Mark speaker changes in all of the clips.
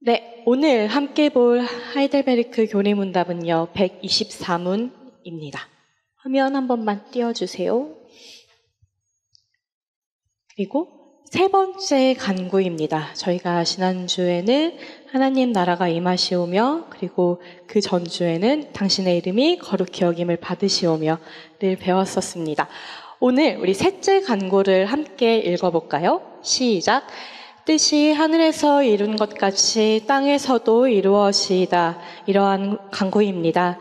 Speaker 1: 네, 오늘 함께 볼 하이델베르크 교리문답은요, 124문입니다. 화면 한 번만 띄워주세요. 그리고 세 번째 간구입니다. 저희가 지난주에는 하나님 나라가 임하시오며, 그리고 그 전주에는 당신의 이름이 거룩히 여김을 받으시오며를 배웠었습니다. 오늘 우리 셋째 간구를 함께 읽어볼까요? 시작! 뜻이 하늘에서 이룬 것 같이 땅에서도 이루어지이다. 이러한 간구입니다.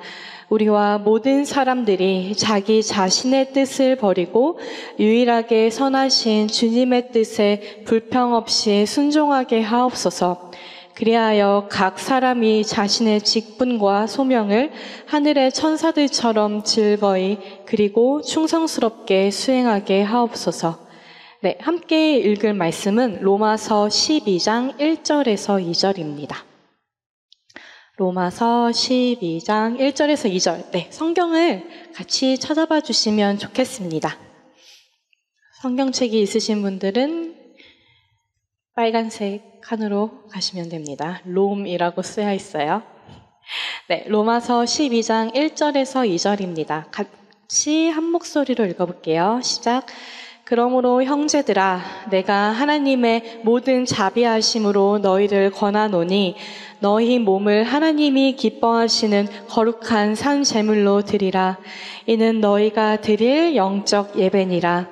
Speaker 1: 우리와 모든 사람들이 자기 자신의 뜻을 버리고 유일하게 선하신 주님의 뜻에 불평 없이 순종하게 하옵소서. 그리하여 각 사람이 자신의 직분과 소명을 하늘의 천사들처럼 즐거이 그리고 충성스럽게 수행하게 하옵소서. 네, 함께 읽을 말씀은 로마서 12장 1절에서 2절입니다. 로마서 12장 1절에서 2절. 네, 성경을 같이 찾아봐 주시면 좋겠습니다. 성경책이 있으신 분들은 빨간색 칸으로 가시면 됩니다. 롬이라고 쓰여 있어요. 네, 로마서 12장 1절에서 2절입니다. 같이 한 목소리로 읽어볼게요. 시작. 그러므로 형제들아, 내가 하나님의 모든 자비하심으로 너희를 권하노니 너희 몸을 하나님이 기뻐하시는 거룩한 산 제물로 드리라. 이는 너희가 드릴 영적 예배니라.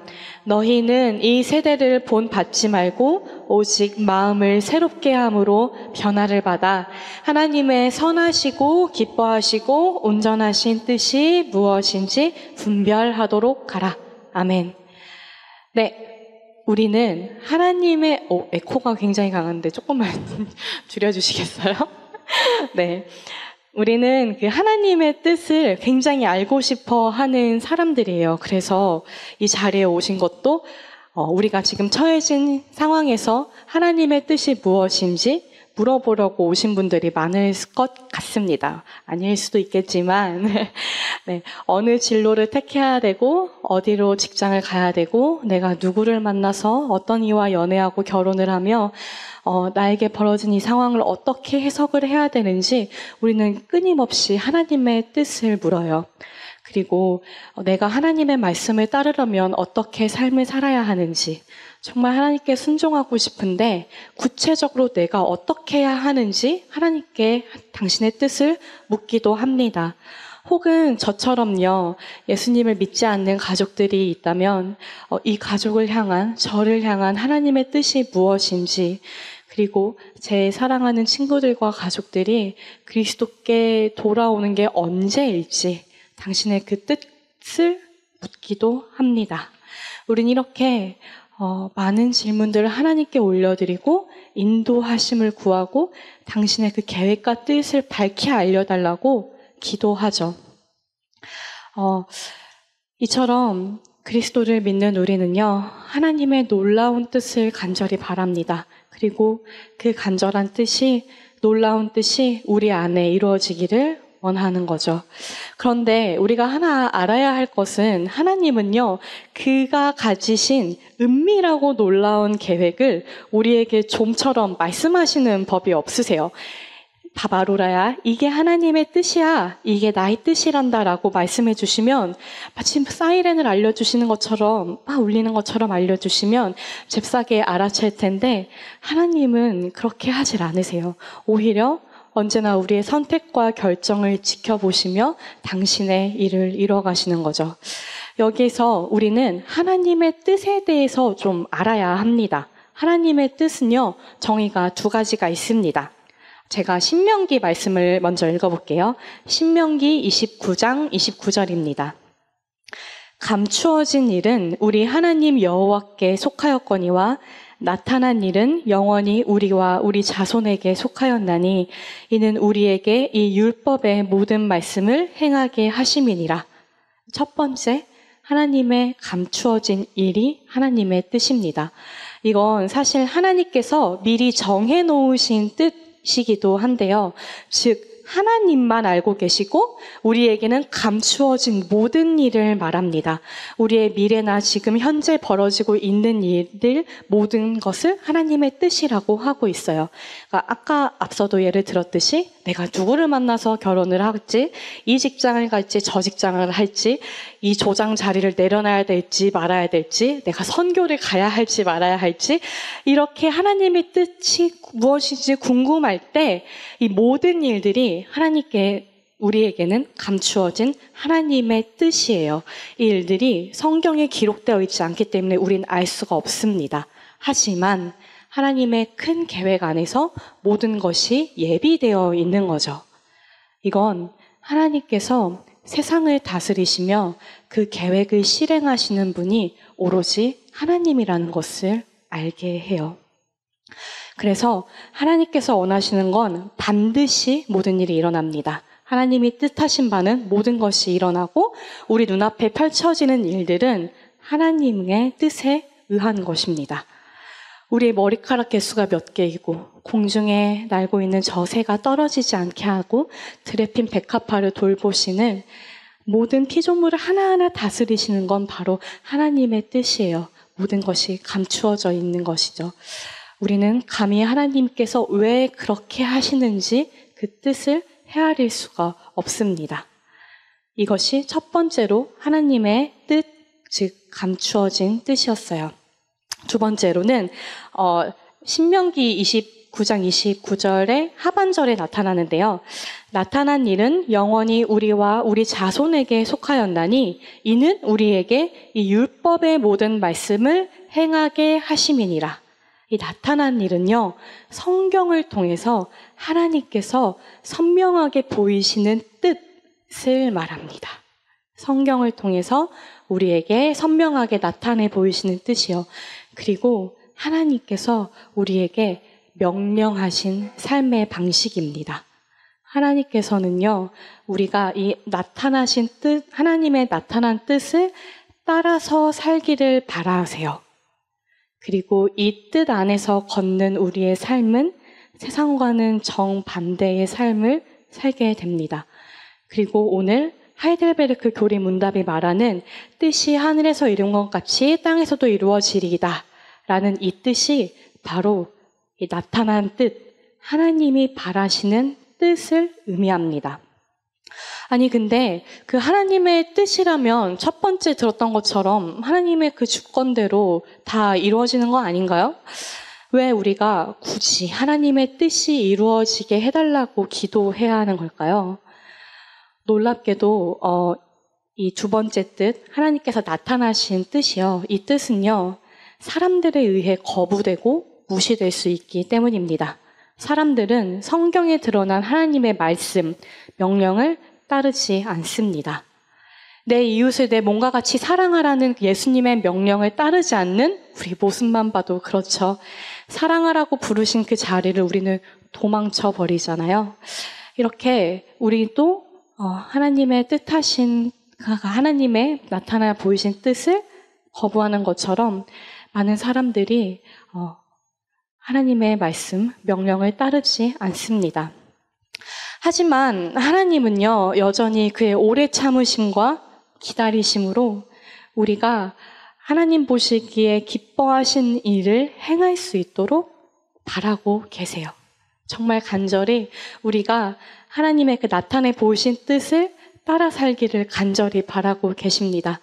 Speaker 1: 너희는 이 세대를 본받지 말고 오직 마음을 새롭게 함으로 변화를 받아 하나님의 선하시고 기뻐하시고 온전하신 뜻이 무엇인지 분별하도록 하라. 아멘. 네, 우리는 하나님의 에코가 굉장히 강한데 조금만 줄여주시겠어요? 네, 우리는 그 하나님의 뜻을 굉장히 알고 싶어 하는 사람들이에요. 그래서 이 자리에 오신 것도 우리가 지금 처해진 상황에서 하나님의 뜻이 무엇인지 물어보려고 오신 분들이 많을 것 같습니다. 아닐 수도 있겠지만 네, 어느 진로를 택해야 되고 어디로 직장을 가야 되고 내가 누구를 만나서 어떤 이와 연애하고 결혼을 하며 나에게 벌어진 이 상황을 어떻게 해석을 해야 되는지 우리는 끊임없이 하나님의 뜻을 물어요. 그리고 내가 하나님의 말씀을 따르려면 어떻게 삶을 살아야 하는지, 정말 하나님께 순종하고 싶은데 구체적으로 내가 어떻게 해야 하는지 하나님께 당신의 뜻을 묻기도 합니다. 혹은 저처럼요, 예수님을 믿지 않는 가족들이 있다면 이 가족을 향한, 저를 향한 하나님의 뜻이 무엇인지, 그리고 제 사랑하는 친구들과 가족들이 그리스도께 돌아오는 게 언제일지 당신의 그 뜻을 묻기도 합니다. 우린 이렇게 많은 질문들을 하나님께 올려드리고 인도하심을 구하고 당신의 그 계획과 뜻을 밝히 알려달라고 기도하죠. 이처럼 그리스도를 믿는 우리는요, 하나님의 놀라운 뜻을 간절히 바랍니다. 그리고 그 간절한 뜻이, 놀라운 뜻이 우리 안에 이루어지기를 원하는 거죠. 그런데 우리가 하나 알아야 할 것은 하나님은요, 그가 가지신 은밀하고 놀라운 계획을 우리에게 좀처럼 말씀하시는 법이 없으세요. 봐봐, 로라야, 이게 하나님의 뜻이야, 이게 나의 뜻이란다라고 말씀해 주시면 마치 사이렌을 알려주시는 것처럼, 막 울리는 것처럼 알려주시면 잽싸게 알아챌 텐데 하나님은 그렇게 하질 않으세요. 오히려 언제나 우리의 선택과 결정을 지켜보시며 당신의 일을 이뤄가시는 거죠. 여기에서 우리는 하나님의 뜻에 대해서 좀 알아야 합니다. 하나님의 뜻은요, 정의가 두 가지가 있습니다. 제가 신명기 말씀을 먼저 읽어볼게요. 신명기 29장 29절입니다. 감추어진 일은 우리 하나님 여호와께 속하였거니와 나타난 일은 영원히 우리와 우리 자손에게 속하였나니 이는 우리에게 이 율법의 모든 말씀을 행하게 하심이니라. 첫 번째, 하나님의 감추어진 일이 하나님의 뜻입니다. 이건 사실 하나님께서 미리 정해놓으신 뜻이기도 한데요. 즉 하나님만 알고 계시고 우리에게는 감추어진 모든 일을 말합니다. 우리의 미래나 지금 현재 벌어지고 있는 일들 모든 것을 하나님의 뜻이라고 하고 있어요. 그러니까 아까 앞서도 예를 들었듯이 내가 누구를 만나서 결혼을 할지, 이 직장을 갈지 저 직장을 할지, 이 조장 자리를 내려놔야 될지 말아야 될지, 내가 선교를 가야 할지 말아야 할지, 이렇게 하나님의 뜻이 무엇인지 궁금할 때 이 모든 일들이 하나님께 우리에게는 감추어진 하나님의 뜻이에요. 이 일들이 성경에 기록되어 있지 않기 때문에 우리는 알 수가 없습니다. 하지만 하나님의 큰 계획 안에서 모든 것이 예비되어 있는 거죠. 이건 하나님께서 세상을 다스리시며 그 계획을 실행하시는 분이 오로지 하나님이라는 것을 알게 해요. 그래서 하나님께서 원하시는 건 반드시 모든 일이 일어납니다. 하나님이 뜻하신 바는 모든 것이 일어나고 우리 눈앞에 펼쳐지는 일들은 하나님의 뜻에 의한 것입니다. 우리의 머리카락 개수가 몇 개이고 공중에 날고 있는 저 새가 떨어지지 않게 하고 드레핀 백합화를 돌보시는 모든 피조물을 하나하나 다스리시는 건 바로 하나님의 뜻이에요. 모든 것이 감추어져 있는 것이죠. 우리는 감히 하나님께서 왜 그렇게 하시는지 그 뜻을 헤아릴 수가 없습니다. 이것이 첫 번째로 하나님의 뜻, 즉 감추어진 뜻이었어요. 두 번째로는 신명기 29장 29절의 하반절에 나타나는데요. 나타난 일은 영원히 우리와 우리 자손에게 속하였나니 이는 우리에게 이 율법의 모든 말씀을 행하게 하심이니라. 이 나타난 일은요, 성경을 통해서 하나님께서 선명하게 보이시는 뜻을 말합니다. 성경을 통해서 우리에게 선명하게 나타내 보이시는 뜻이요. 그리고 하나님께서 우리에게 명령하신 삶의 방식입니다. 하나님께서는요, 우리가 이 나타나신 뜻, 하나님의 나타난 뜻을 따라서 살기를 바라세요. 그리고 이 뜻 안에서 걷는 우리의 삶은 세상과는 정반대의 삶을 살게 됩니다. 그리고 오늘 하이델베르크 교리 문답이 말하는 뜻이 하늘에서 이룬 것 같이 땅에서도 이루어지리이다 라는 이 뜻이 바로 이 나타난 뜻, 하나님이 바라시는 뜻을 의미합니다. 아니 근데 그 하나님의 뜻이라면 첫 번째 들었던 것처럼 하나님의 그 주권대로 다 이루어지는 거 아닌가요? 왜 우리가 굳이 하나님의 뜻이 이루어지게 해달라고 기도해야 하는 걸까요? 놀랍게도 이 두 번째 뜻, 하나님께서 나타나신 뜻이요. 이 뜻은요, 사람들에 의해 거부되고 무시될 수 있기 때문입니다. 사람들은 성경에 드러난 하나님의 말씀, 명령을 따르지 않습니다. 내 이웃을 내 몸과 같이 사랑하라는 예수님의 명령을 따르지 않는 우리 모습만 봐도 그렇죠. 사랑하라고 부르신 그 자리를 우리는 도망쳐 버리잖아요. 이렇게 우리도 하나님의 뜻하신, 하나님의 나타나 보이신 뜻을 거부하는 것처럼 많은 사람들이 하나님의 말씀, 명령을 따르지 않습니다. 하지만 하나님은요, 여전히 그의 오래 참으심과 기다리심으로 우리가 하나님 보시기에 기뻐하신 일을 행할 수 있도록 바라고 계세요. 정말 간절히 우리가 하나님의 그 나타내 보이신 뜻을 따라 살기를 간절히 바라고 계십니다.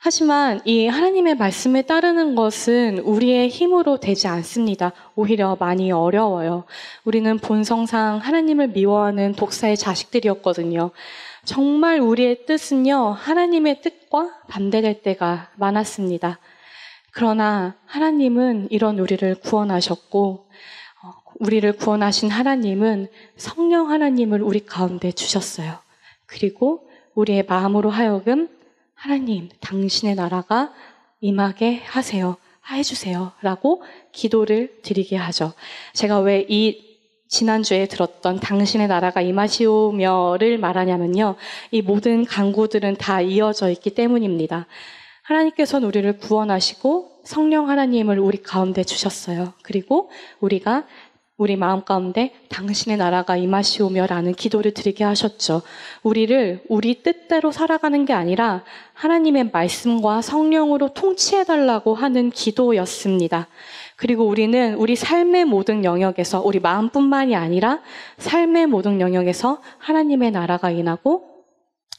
Speaker 1: 하지만 이 하나님의 말씀을 따르는 것은 우리의 힘으로 되지 않습니다. 오히려 많이 어려워요. 우리는 본성상 하나님을 미워하는 독사의 자식들이었거든요. 정말 우리의 뜻은요, 하나님의 뜻과 반대될 때가 많았습니다. 그러나 하나님은 이런 우리를 구원하셨고, 우리를 구원하신 하나님은 성령 하나님을 우리 가운데 주셨어요. 그리고 우리의 마음으로 하여금 하나님, 당신의 나라가 임하게 하세요. 해주세요. 라고 기도를 드리게 하죠. 제가 왜 이 지난주에 들었던 당신의 나라가 임하시오며를 말하냐면요. 이 모든 간구들은 다 이어져 있기 때문입니다. 하나님께서는 우리를 구원하시고 성령 하나님을 우리 가운데 주셨어요. 그리고 우리가 우리 마음 가운데 당신의 나라가 임하시오며라는 기도를 드리게 하셨죠. 우리를 우리 뜻대로 살아가는 게 아니라 하나님의 말씀과 성령으로 통치해달라고 하는 기도였습니다. 그리고 우리는 우리 삶의 모든 영역에서, 우리 마음뿐만이 아니라 삶의 모든 영역에서 하나님의 나라가 임하고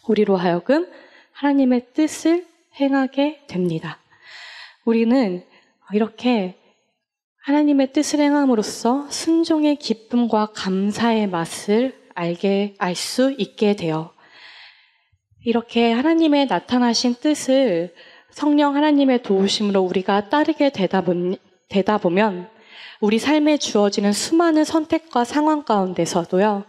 Speaker 1: 우리로 하여금 하나님의 뜻을 행하게 됩니다. 우리는 이렇게 하나님의 뜻을 행함으로써 순종의 기쁨과 감사의 맛을 알 수 있게 돼요. 이렇게 하나님의 나타나신 뜻을 성령 하나님의 도우심으로 우리가 따르게 되다 보면 우리 삶에 주어지는 수많은 선택과 상황 가운데서도요,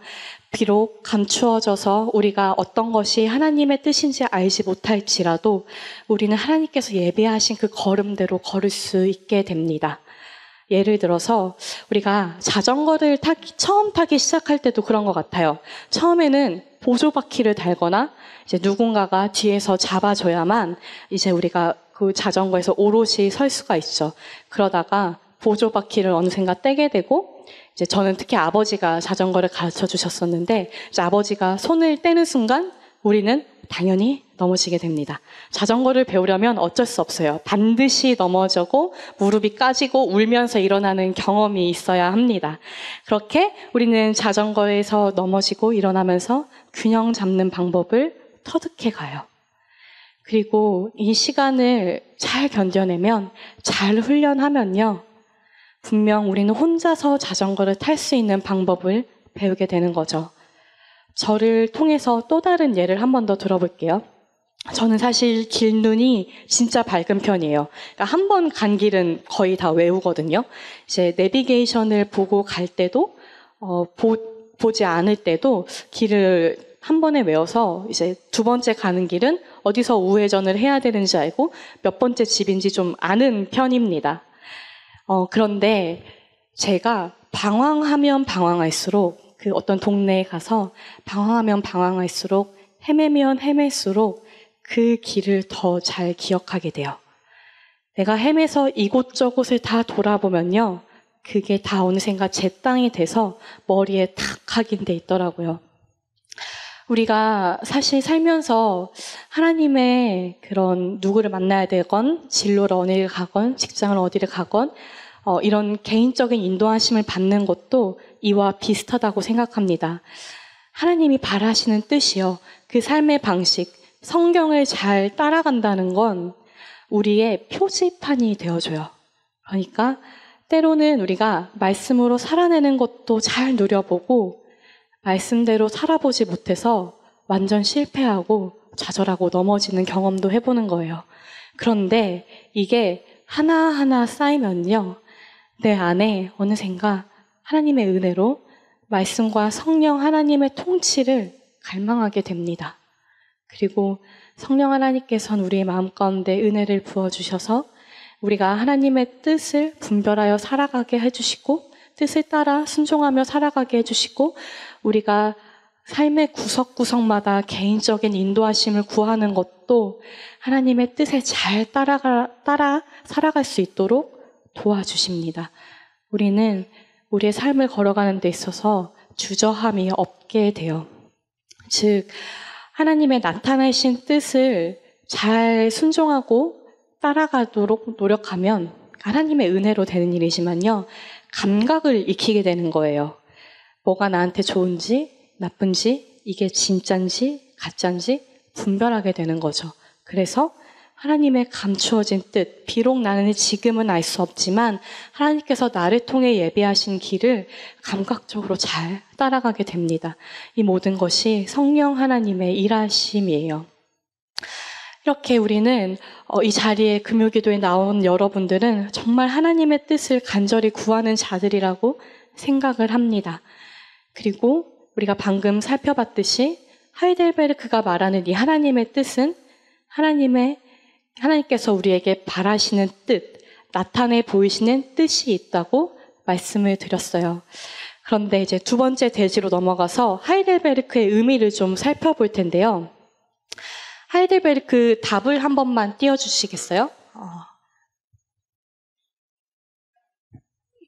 Speaker 1: 비록 감추어져서 우리가 어떤 것이 하나님의 뜻인지 알지 못할지라도 우리는 하나님께서 예비하신 그 걸음대로 걸을 수 있게 됩니다. 예를 들어서 우리가 자전거를 처음 타기 시작할 때도 그런 것 같아요. 처음에는 보조바퀴를 달거나 이제 누군가가 뒤에서 잡아줘야만 이제 우리가 그 자전거에서 오롯이 설 수가 있죠. 그러다가 보조바퀴를 어느샌가 떼게 되고, 이제 저는 특히 아버지가 자전거를 가르쳐 주셨었는데, 이제 아버지가 손을 떼는 순간 우리는 당연히 넘어지게 됩니다. 자전거를 배우려면 어쩔 수 없어요. 반드시 넘어지고 무릎이 까지고 울면서 일어나는 경험이 있어야 합니다. 그렇게 우리는 자전거에서 넘어지고 일어나면서 균형 잡는 방법을 터득해 가요. 그리고 이 시간을 잘 견뎌내면, 잘 훈련하면요, 분명 우리는 혼자서 자전거를 탈 수 있는 방법을 배우게 되는 거죠. 저를 통해서 또 다른 예를 한 번 더 들어볼게요. 저는 사실 길눈이 진짜 밝은 편이에요. 그러니까 한 번 간 길은 거의 다 외우거든요. 이제 내비게이션을 보고 갈 때도, 보지 않을 때도 길을 한 번에 외워서 이제 두 번째 가는 길은 어디서 우회전을 해야 되는지 알고 몇 번째 집인지 좀 아는 편입니다. 그런데 제가 방황하면 방황할수록, 그 어떤 동네에 가서 방황하면 방황할수록, 헤매면 헤맬수록 그 길을 더 잘 기억하게 돼요. 내가 헤매서 이곳저곳을 다 돌아보면요, 그게 다 어느샌가 제 땅이 돼서 머리에 탁 각인돼 있더라고요. 우리가 사실 살면서 하나님의 그런 누구를 만나야 되건, 진로를 어디를 가건, 직장을 어디를 가건, 이런 개인적인 인도하심을 받는 것도 이와 비슷하다고 생각합니다. 하나님이 바라시는 뜻이요, 그 삶의 방식, 성경을 잘 따라간다는 건 우리의 표지판이 되어줘요. 그러니까 때로는 우리가 말씀으로 살아내는 것도 잘 누려보고, 말씀대로 살아보지 못해서 완전 실패하고 좌절하고 넘어지는 경험도 해보는 거예요. 그런데 이게 하나하나 쌓이면요, 내 안에 어느샌가 하나님의 은혜로 말씀과 성령 하나님의 통치를 갈망하게 됩니다. 그리고 성령 하나님께서는 우리의 마음 가운데 은혜를 부어주셔서 우리가 하나님의 뜻을 분별하여 살아가게 해주시고, 뜻을 따라 순종하며 살아가게 해주시고, 우리가 삶의 구석구석마다 개인적인 인도하심을 구하는 것도 하나님의 뜻에 잘 따라 살아갈 수 있도록 도와주십니다. 우리는 우리의 삶을 걸어가는 데 있어서 주저함이 없게 돼요. 즉, 하나님의 나타내신 뜻을 잘 순종하고 따라가도록 노력하면 하나님의 은혜로 되는 일이지만요, 감각을 익히게 되는 거예요. 뭐가 나한테 좋은지 나쁜지, 이게 진짠지 가짠지 분별하게 되는 거죠. 그래서 하나님의 감추어진 뜻, 비록 나는 지금은 알 수 없지만 하나님께서 나를 통해 예비하신 길을 감각적으로 잘 따라가게 됩니다. 이 모든 것이 성령 하나님의 일하심이에요. 이렇게 우리는 이 자리에 금요기도에 나온 여러분들은 정말 하나님의 뜻을 간절히 구하는 자들이라고 생각을 합니다. 그리고 우리가 방금 살펴봤듯이 하이델베르크가 말하는 이 하나님의 뜻은 하나님께서 우리에게 바라시는 뜻, 나타내 보이시는 뜻이 있다고 말씀을 드렸어요. 그런데 이제 두 번째 대지로 넘어가서 하이델베르크의 의미를 좀 살펴볼 텐데요. 하이델베르크 답을 한 번만 띄워주시겠어요?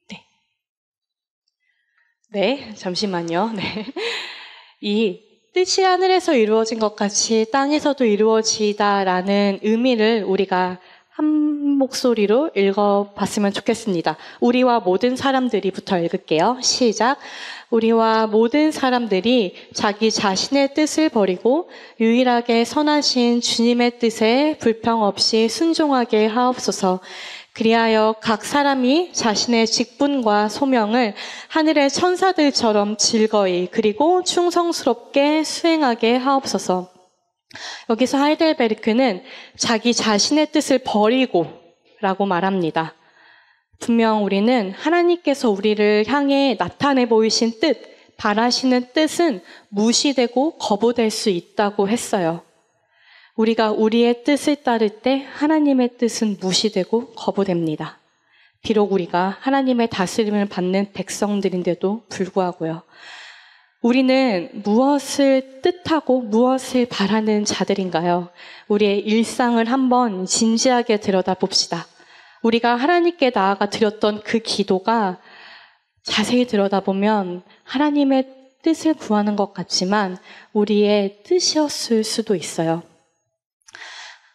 Speaker 1: 네. 네, 잠시만요. 네. 이 뜻이 하늘에서 이루어진 것 같이 땅에서도 이루어지다라는 의미를 우리가 한 목소리로 읽어봤으면 좋겠습니다. 우리와 모든 사람들이부터 읽을게요. 시작. 우리와 모든 사람들이 자기 자신의 뜻을 버리고 유일하게 선하신 주님의 뜻에 불평 없이 순종하게 하옵소서. 그리하여 각 사람이 자신의 직분과 소명을 하늘의 천사들처럼 즐거이 그리고 충성스럽게 수행하게 하옵소서. 여기서 하이델베르크는 자기 자신의 뜻을 버리고 라고 말합니다. 분명 우리는 하나님께서 우리를 향해 나타내 보이신 뜻, 바라시는 뜻은 무시되고 거부될 수 있다고 했어요. 우리가 우리의 뜻을 따를 때 하나님의 뜻은 무시되고 거부됩니다. 비록 우리가 하나님의 다스림을 받는 백성들인데도 불구하고요. 우리는 무엇을 뜻하고 무엇을 바라는 자들인가요? 우리의 일상을 한번 진지하게 들여다봅시다. 우리가 하나님께 나아가 드렸던 그 기도가 자세히 들여다보면 하나님의 뜻을 구하는 것 같지만 우리의 뜻이었을 수도 있어요.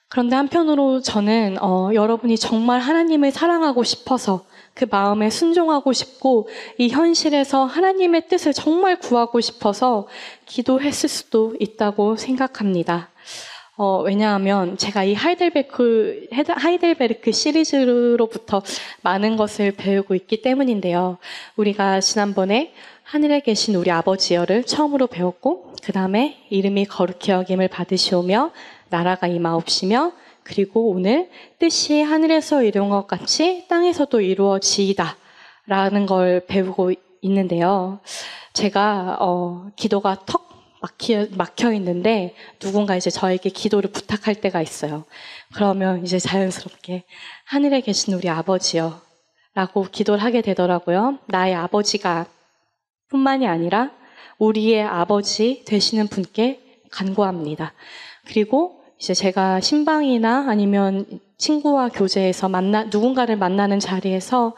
Speaker 1: 그런데 한편으로 저는 여러분이 정말 하나님을 사랑하고 싶어서 그 마음에 순종하고 싶고 이 현실에서 하나님의 뜻을 정말 구하고 싶어서 기도했을 수도 있다고 생각합니다. 왜냐하면 제가 이 하이델베르크 시리즈로부터 많은 것을 배우고 있기 때문인데요. 우리가 지난번에 하늘에 계신 우리 아버지여를 처음으로 배웠고 그 다음에 이름이 거룩히 여김을 받으시오며 나라가 임하옵시며 그리고 오늘 뜻이 하늘에서 이룬 것 같이 땅에서도 이루어지이다 라는 걸 배우고 있는데요. 제가 기도가 턱 막혀 있는데 누군가 이제 저에게 기도를 부탁할 때가 있어요. 그러면 이제 자연스럽게 하늘에 계신 우리 아버지여 라고 기도를 하게 되더라고요. 나의 아버지가 뿐만이 아니라 우리의 아버지 되시는 분께 간구합니다. 그리고 이제 제가 신방이나 아니면 친구와 교제에서 누군가를 만나는 자리에서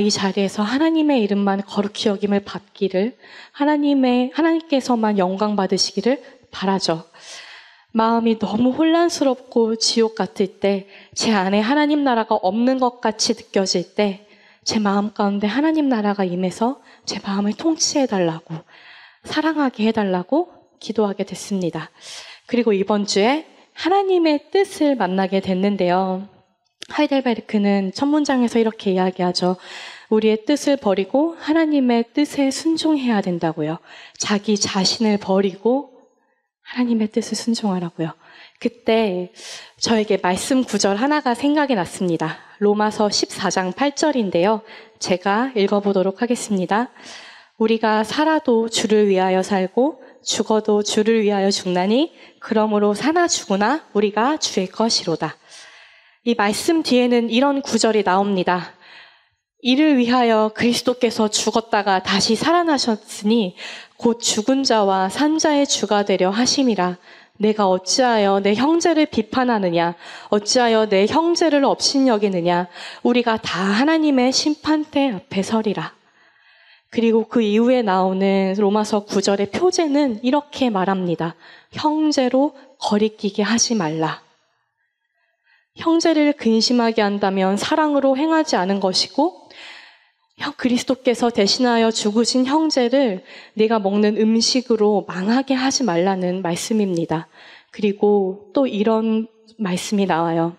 Speaker 1: 이 자리에서 하나님의 이름만 거룩히 여김을 받기를 하나님께서만 영광 받으시기를 바라죠. 마음이 너무 혼란스럽고 지옥 같을 때, 제 안에 하나님 나라가 없는 것 같이 느껴질 때, 제 마음 가운데 하나님 나라가 임해서 제 마음을 통치해달라고, 사랑하게 해달라고 기도하게 됐습니다. 그리고 이번 주에 하나님의 뜻을 만나게 됐는데요. 하이델베르크는 첫 문장에서 이렇게 이야기하죠. 우리의 뜻을 버리고 하나님의 뜻에 순종해야 된다고요. 자기 자신을 버리고 하나님의 뜻을 순종하라고요. 그때 저에게 말씀 구절 하나가 생각이 났습니다. 로마서 14장 8절인데요. 제가 읽어보도록 하겠습니다. 우리가 살아도 주를 위하여 살고 죽어도 주를 위하여 죽나니 그러므로 사나 죽으나 우리가 주의 것이로다. 이 말씀 뒤에는 이런 구절이 나옵니다. 이를 위하여 그리스도께서 죽었다가 다시 살아나셨으니 곧 죽은 자와 산 자의 주가 되려 하심이라. 내가 어찌하여 내 형제를 비판하느냐? 어찌하여 내 형제를 업신여기느냐? 우리가 다 하나님의 심판대 앞에 서리라. 그리고 그 이후에 나오는 로마서 9절의 표제는 이렇게 말합니다. 형제로 거리끼게 하지 말라. 형제를 근심하게 한다면 사랑으로 행하지 않은 것이고 그리스도께서 대신하여 죽으신 형제를 네가 먹는 음식으로 망하게 하지 말라는 말씀입니다. 그리고 또 이런 말씀이 나와요.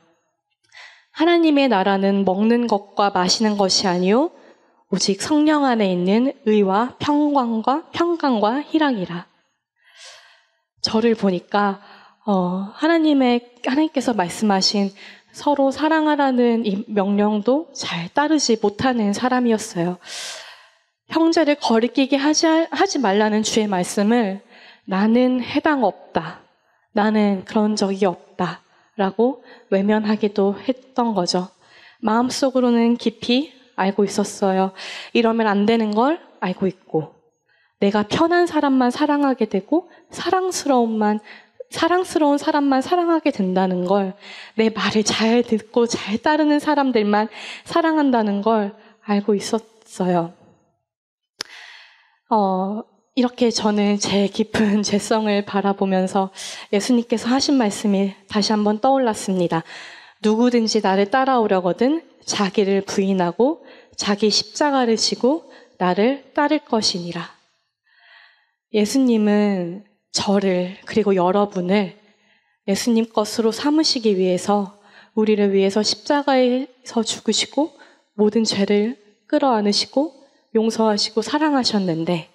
Speaker 1: 하나님의 나라는 먹는 것과 마시는 것이 아니요 오직 성령 안에 있는 의와 평강과 희락이라. 저를 보니까 하나님께서 말씀하신 서로 사랑하라는 이 명령도 잘 따르지 못하는 사람이었어요. 형제를 거리끼게 하지 말라는 주의 말씀을 나는 해당 없다. 나는 그런 적이 없다. 라고 외면하기도 했던 거죠. 마음속으로는 깊이 알고 있었어요. 이러면 안 되는 걸 알고 있고 내가 편한 사람만 사랑하게 되고 사랑스러운 사람만 사랑하게 된다는 걸, 내 말을 잘 듣고 잘 따르는 사람들만 사랑한다는 걸 알고 있었어요. 이렇게 저는 제 깊은 죄성을 바라보면서 예수님께서 하신 말씀이 다시 한번 떠올랐습니다. 누구든지 나를 따라오려거든 자기를 부인하고 자기 십자가를 지고 나를 따를 것이니라. 예수님은 저를 그리고 여러분을 예수님 것으로 삼으시기 위해서 우리를 위해서 십자가에서 죽으시고 모든 죄를 끌어안으시고 용서하시고 사랑하셨는데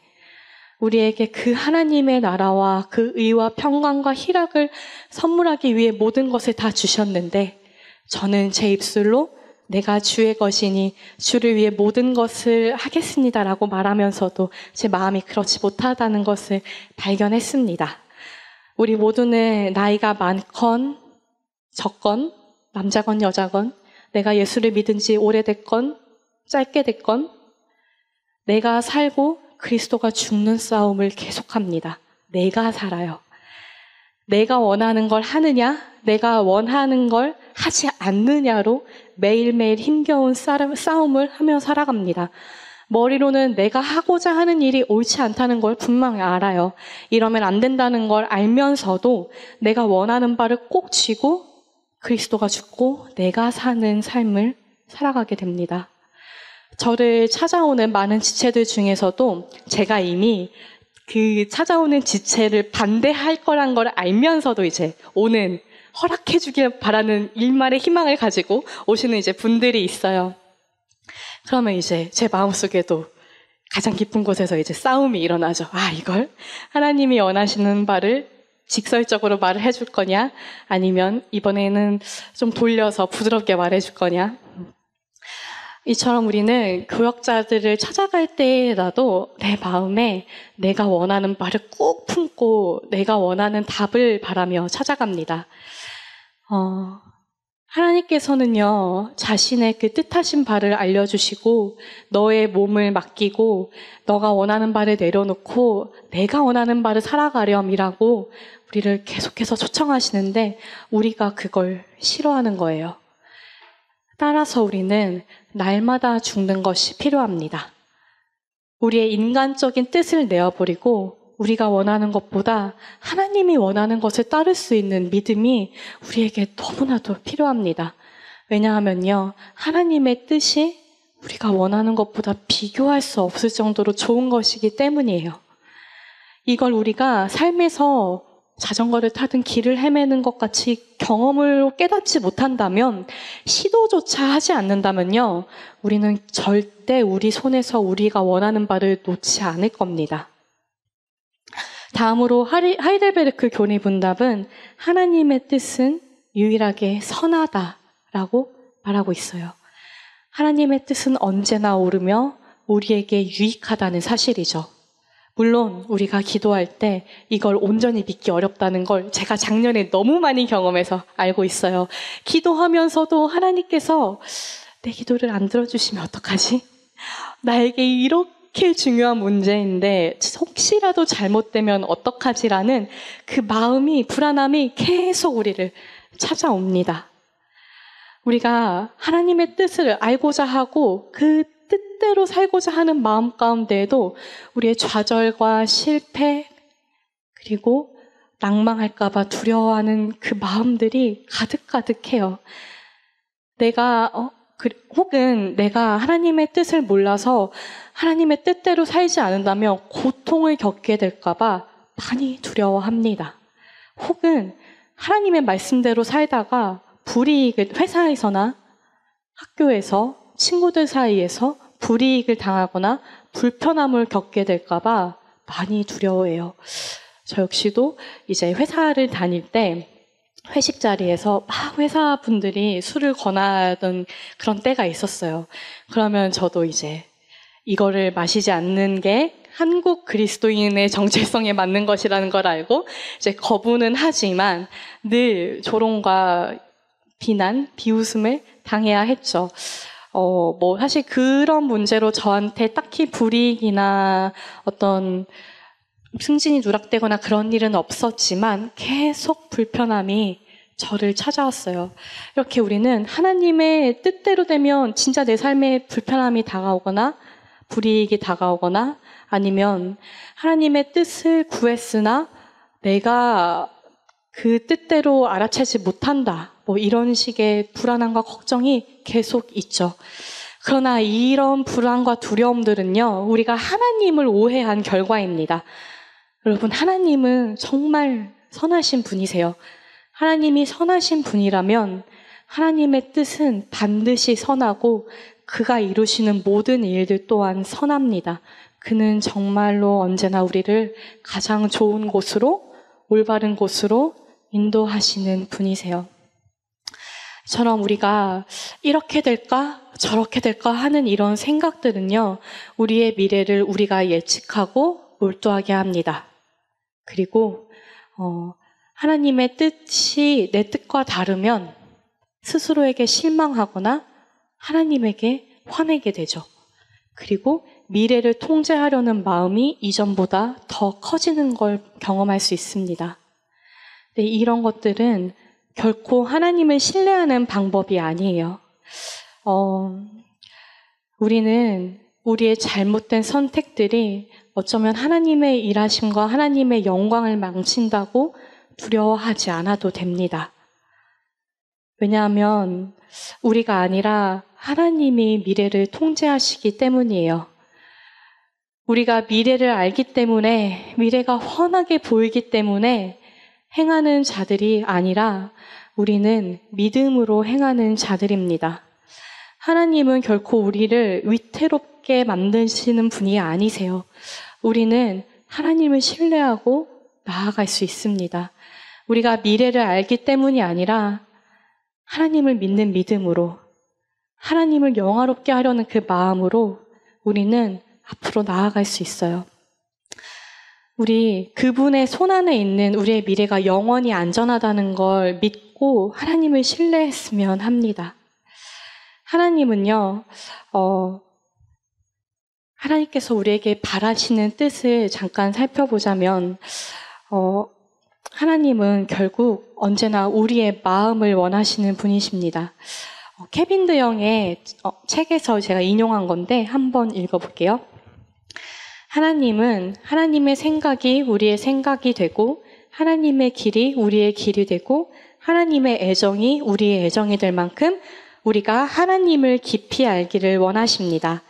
Speaker 1: 우리에게 그 하나님의 나라와 그 의와 평강과 희락을 선물하기 위해 모든 것을 다 주셨는데 저는 제 입술로 내가 주의 것이니 주를 위해 모든 것을 하겠습니다라고 말하면서도 제 마음이 그렇지 못하다는 것을 발견했습니다. 우리 모두는 나이가 많건 적건 남자건 여자건 내가 예수를 믿은 지 오래됐건 짧게 됐건 내가 살고 그리스도가 죽는 싸움을 계속합니다. 내가 살아요. 내가 원하는 걸 하느냐, 내가 원하는 걸 하지 않느냐로 매일매일 힘겨운 싸움을 하며 살아갑니다. 머리로는 내가 하고자 하는 일이 옳지 않다는 걸 분명히 알아요. 이러면 안 된다는 걸 알면서도 내가 원하는 바를 꼭 쥐고 그리스도가 죽고 내가 사는 삶을 살아가게 됩니다. 저를 찾아오는 많은 지체들 중에서도 제가 이미 그 찾아오는 지체를 반대할 거란 걸 알면서도 이제 오는 허락해 주길 바라는 일말의 희망을 가지고 오시는 이제 분들이 있어요. 그러면 이제 제 마음속에도 가장 깊은 곳에서 이제 싸움이 일어나죠. 이걸 하나님이 원하시는 바를 직설적으로 말을 해줄 거냐? 아니면 이번에는 좀 돌려서 부드럽게 말해줄 거냐? 이처럼 우리는 교역자들을 찾아갈 때라도 내 마음에 내가 원하는 바를 꾹 품고 내가 원하는 답을 바라며 찾아갑니다. 하나님께서는요, 자신의 그 뜻하신 바를 알려주시고 너의 몸을 맡기고 너가 원하는 바를 내려놓고 내가 원하는 바를 살아가렴이라고 우리를 계속해서 초청하시는데 우리가 그걸 싫어하는 거예요. 따라서 우리는 날마다 죽는 것이 필요합니다. 우리의 인간적인 뜻을 내어버리고 우리가 원하는 것보다 하나님이 원하는 것을 따를 수 있는 믿음이 우리에게 너무나도 필요합니다. 왜냐하면요, 하나님의 뜻이 우리가 원하는 것보다 비교할 수 없을 정도로 좋은 것이기 때문이에요. 이걸 우리가 삶에서 자전거를 타든 길을 헤매는 것 같이 경험으로 깨닫지 못한다면, 시도조차 하지 않는다면요, 우리는 절대 우리 손에서 우리가 원하는 바를 놓지 않을 겁니다. 다음으로 하이델베르크 교리분답은 하나님의 뜻은 유일하게 선하다라고 말하고 있어요. 하나님의 뜻은 언제나 옳으며 우리에게 유익하다는 사실이죠. 물론 우리가 기도할 때 이걸 온전히 믿기 어렵다는 걸 제가 작년에 너무 많이 경험해서 알고 있어요. 기도하면서도 하나님께서 내 기도를 안 들어주시면 어떡하지? 나에게 이렇게 중요한 문제인데 혹시라도 잘못되면 어떡하지라는 그 마음이, 불안함이 계속 우리를 찾아옵니다. 우리가 하나님의 뜻을 알고자 하고 그 뜻대로 살고자 하는 마음 가운데에도 우리의 좌절과 실패, 그리고 낭망할까봐 두려워하는 그 마음들이 가득가득해요. 혹은 내가 하나님의 뜻을 몰라서 하나님의 뜻대로 살지 않는다면 고통을 겪게 될까봐 많이 두려워합니다. 혹은 하나님의 말씀대로 살다가 불이익을, 회사에서나 학교에서 친구들 사이에서 불이익을 당하거나 불편함을 겪게 될까봐 많이 두려워해요. 저 역시도 이제 회사를 다닐 때 회식 자리에서 막 회사분들이 술을 권하던 그런 때가 있었어요. 그러면 저도 이제 이거를 마시지 않는 게 한국 그리스도인의 정체성에 맞는 것이라는 걸 알고 이제 거부는 하지만 늘 조롱과 비난, 비웃음을 당해야 했죠. 사실 그런 문제로 저한테 딱히 불이익이나 어떤 승진이 누락되거나 그런 일은 없었지만 계속 불편함이 저를 찾아왔어요. 이렇게 우리는 하나님의 뜻대로 되면 진짜 내 삶에 불편함이 다가오거나 불이익이 다가오거나 아니면 하나님의 뜻을 구했으나 내가 그 뜻대로 알아채지 못한다. 이런 식의 불안함과 걱정이 계속 있죠. 그러나 이런 불안과 두려움들은요, 우리가 하나님을 오해한 결과입니다. 여러분, 하나님은 정말 선하신 분이세요. 하나님이 선하신 분이라면 하나님의 뜻은 반드시 선하고 그가 이루시는 모든 일들 또한 선합니다. 그는 정말로 언제나 우리를 가장 좋은 곳으로, 올바른 곳으로 인도하시는 분이세요. 처럼 우리가 이렇게 될까 저렇게 될까 하는 이런 생각들은요, 우리의 미래를 우리가 예측하고 몰두하게 합니다. 그리고 하나님의 뜻이 내 뜻과 다르면 스스로에게 실망하거나 하나님에게 화내게 되죠. 그리고 미래를 통제하려는 마음이 이전보다 더 커지는 걸 경험할 수 있습니다. 근데 이런 것들은 결코 하나님을 신뢰하는 방법이 아니에요. 우리는 우리의 잘못된 선택들이 어쩌면 하나님의 일하심과 하나님의 영광을 망친다고 두려워하지 않아도 됩니다. 왜냐하면 우리가 아니라 하나님이 미래를 통제하시기 때문이에요. 우리가 미래를 알기 때문에, 미래가 훤하게 보이기 때문에 행하는 자들이 아니라 우리는 믿음으로 행하는 자들입니다. 하나님은 결코 우리를 위태롭게 만드시는 분이 아니세요. 우리는 하나님을 신뢰하고 나아갈 수 있습니다. 우리가 미래를 알기 때문이 아니라 하나님을 믿는 믿음으로, 하나님을 영화롭게 하려는 그 마음으로 우리는 앞으로 나아갈 수 있어요. 우리 그분의 손안에 있는 우리의 미래가 영원히 안전하다는 걸 믿고 하나님을 신뢰했으면 합니다. 하나님은요, 하나님께서 우리에게 바라시는 뜻을 잠깐 살펴보자면, 하나님은 결국 언제나 우리의 마음을 원하시는 분이십니다. 케빈 드영의 책에서 제가 인용한 건데 한번 읽어볼게요. 하나님은 하나님의 생각이 우리의 생각이 되고 하나님의 길이 우리의 길이 되고 하나님의 애정이 우리의 애정이 될 만큼 우리가 하나님을 깊이 알기를 원하십니다.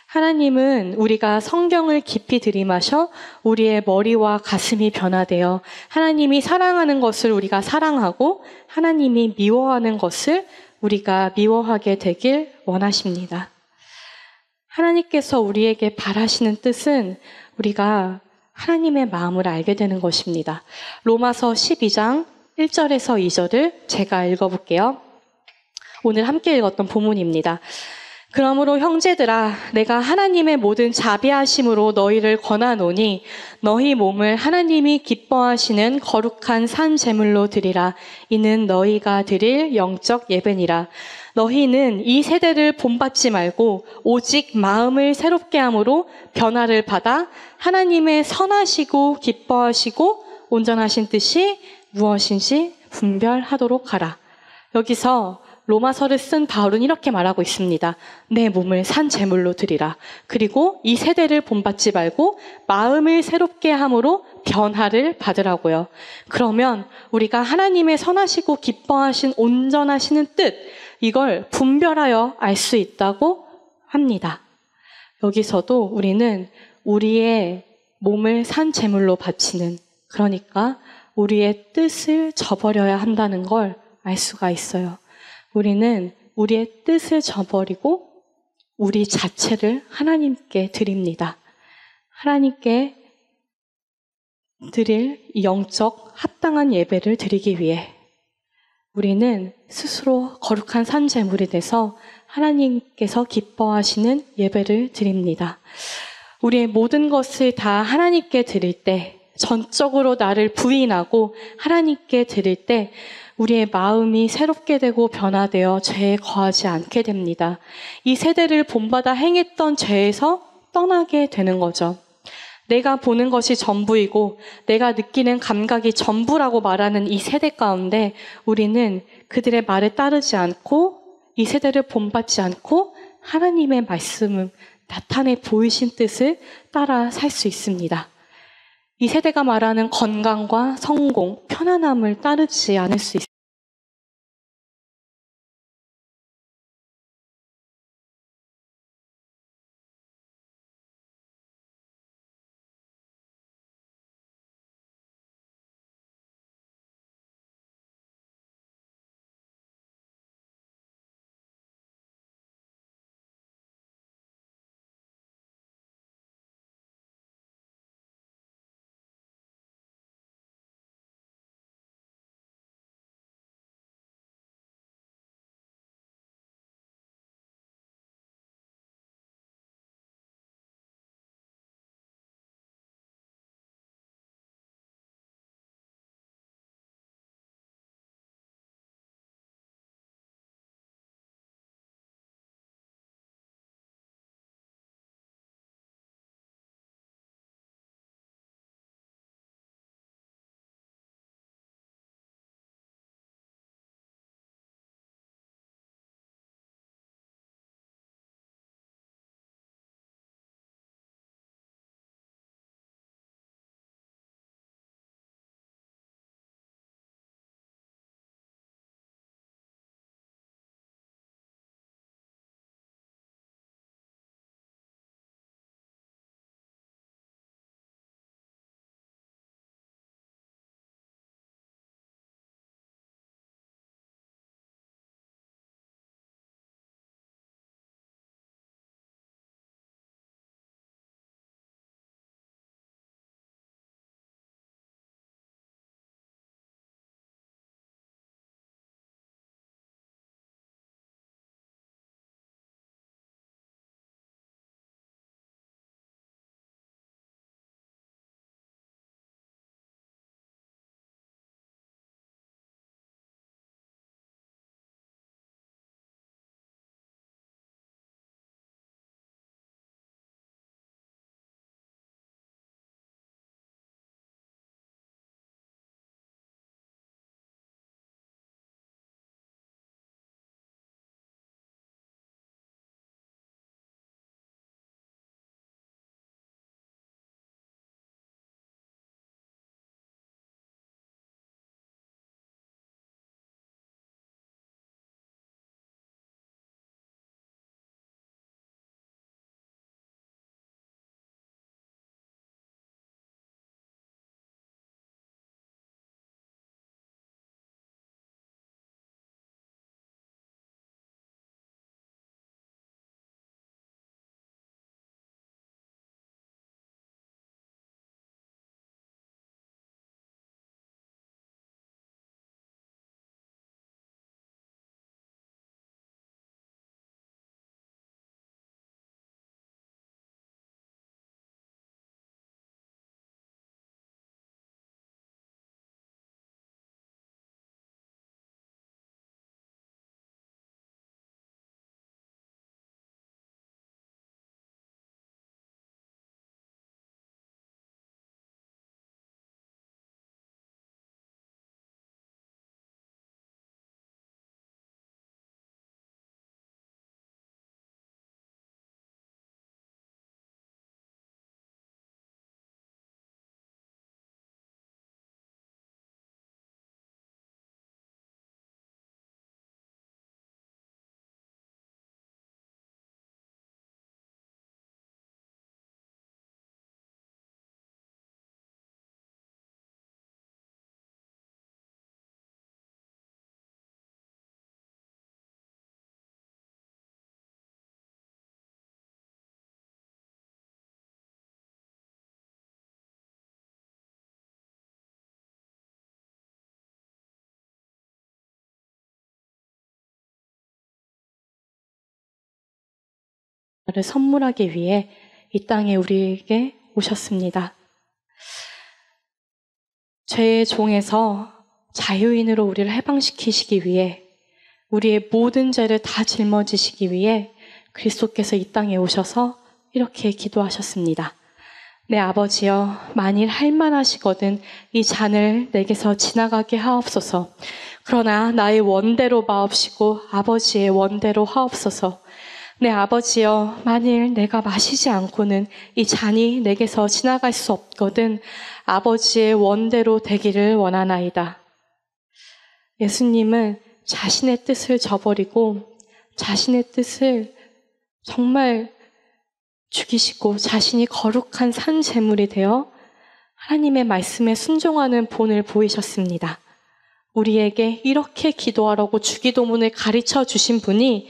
Speaker 1: 하나님은 우리가 성경을 깊이 들이마셔 우리의 머리와 가슴이 변화되어 하나님이 사랑하는 것을 우리가 사랑하고 하나님이 미워하는 것을 우리가 미워하게 되길 원하십니다. 하나님께서 우리에게 바라시는 뜻은 우리가 하나님의 마음을 알게 되는 것입니다. 로마서 12장 1절에서 2절을 제가 읽어볼게요. 오늘 함께 읽었던 본문입니다. 그러므로 형제들아, 내가 하나님의 모든 자비하심으로 너희를 권하노니 너희 몸을 하나님이 기뻐하시는 거룩한 산 제물로 드리라. 이는 너희가 드릴 영적 예배니라. 너희는 이 세대를 본받지 말고 오직 마음을 새롭게 함으로 변화를 받아 하나님의 선하시고 기뻐하시고 온전하신 뜻이 무엇인지 분별하도록 하라. 여기서 로마서를 쓴 바울은 이렇게 말하고 있습니다. 내 몸을 산 제물로 드리라. 그리고 이 세대를 본받지 말고 마음을 새롭게 함으로 변화를 받으라고요. 그러면 우리가 하나님의 선하시고 기뻐하신 온전하시는 뜻, 이걸 분별하여 알 수 있다고 합니다. 여기서도 우리는 우리의 몸을 산 제물로 바치는, 그러니까 우리의 뜻을 저버려야 한다는 걸 알 수가 있어요. 우리는 우리의 뜻을 저버리고 우리 자체를 하나님께 드립니다. 하나님께 드릴 영적 합당한 예배를 드리기 위해 우리는 스스로 거룩한 산제물이 돼서 하나님께서 기뻐하시는 예배를 드립니다. 우리의 모든 것을 다 하나님께 드릴 때, 전적으로 나를 부인하고 하나님께 드릴 때 우리의 마음이 새롭게 되고 변화되어 죄에 거하지 않게 됩니다. 이 세대를 본받아 행했던 죄에서 떠나게 되는 거죠. 내가 보는 것이 전부이고 내가 느끼는 감각이 전부라고 말하는 이 세대 가운데 우리는 그들의 말에 따르지 않고 이 세대를 본받지 않고 하나님의 말씀을 나타내 보이신 뜻을 따라 살 수 있습니다. 이 세대가 말하는 건강과 성공, 편안함을 따르지 않을 수 있습니다. 를 선물하기 위해 이 땅에 우리에게 오셨습니다. 죄의 종에서 자유인으로 우리를 해방시키시기 위해 우리의 모든 죄를 다 짊어지시기 위해 그리스도께서 이 땅에 오셔서 이렇게 기도하셨습니다. 내 아버지여, 만일 할만하시거든 이 잔을 내게서 지나가게 하옵소서. 그러나 나의 원대로 마옵시고 아버지의 원대로 하옵소서. 내 아버지여, 만일 내가 마시지 않고는 이 잔이 내게서 지나갈 수 없거든 아버지의 원대로 되기를 원하나이다. 예수님은 자신의 뜻을 저버리고 자신의 뜻을 정말 죽이시고 자신이 거룩한 산 제물이 되어 하나님의 말씀에 순종하는 본을 보이셨습니다. 우리에게 이렇게 기도하라고 주기도문을 가르쳐 주신 분이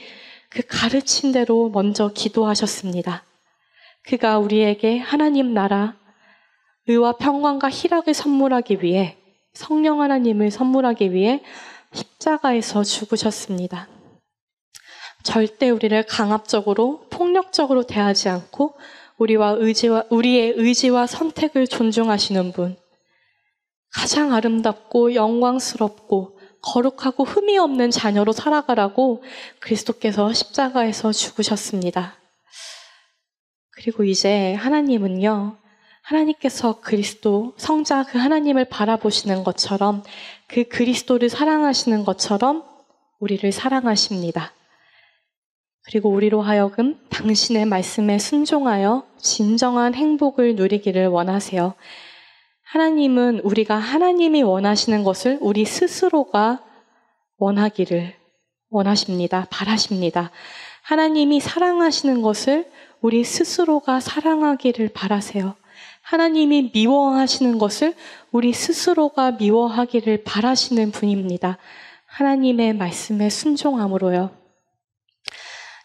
Speaker 1: 그 가르친 대로 먼저 기도하셨습니다. 그가 우리에게 하나님 나라, 의와 평강과 희락을 선물하기 위해, 성령 하나님을 선물하기 위해 십자가에서 죽으셨습니다. 절대 우리를 강압적으로, 폭력적으로 대하지 않고 우리의 의지와 선택을 존중하시는 분, 가장 아름답고 영광스럽고 거룩하고 흠이 없는 자녀로 살아가라고 그리스도께서 십자가에서 죽으셨습니다. 그리고 이제 하나님은요, 하나님께서 그리스도, 성자 그 하나님을 바라보시는 것처럼 그 그리스도를 사랑하시는 것처럼 우리를 사랑하십니다. 그리고 우리로 하여금 당신의 말씀에 순종하여 진정한 행복을 누리기를 원하세요. 하나님은 우리가 하나님이 원하시는 것을 우리 스스로가 원하기를 원하십니다. 바라십니다. 하나님이 사랑하시는 것을 우리 스스로가 사랑하기를 바라세요. 하나님이 미워하시는 것을 우리 스스로가 미워하기를 바라시는 분입니다. 하나님의 말씀에 순종함으로요.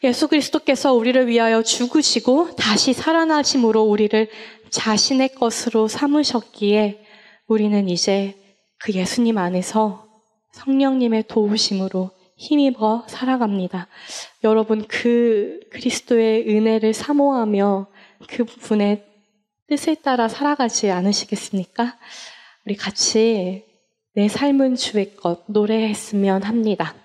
Speaker 1: 예수 그리스도께서 우리를 위하여 죽으시고 다시 살아나심으로 우리를 자신의 것으로 삼으셨기에 우리는 이제 그 예수님 안에서 성령님의 도우심으로 힘입어 살아갑니다. 여러분, 그 그리스도의 은혜를 사모하며 그 분의 뜻을 따라 살아가지 않으시겠습니까? 우리 같이 내 삶은 주의 것 노래했으면 합니다.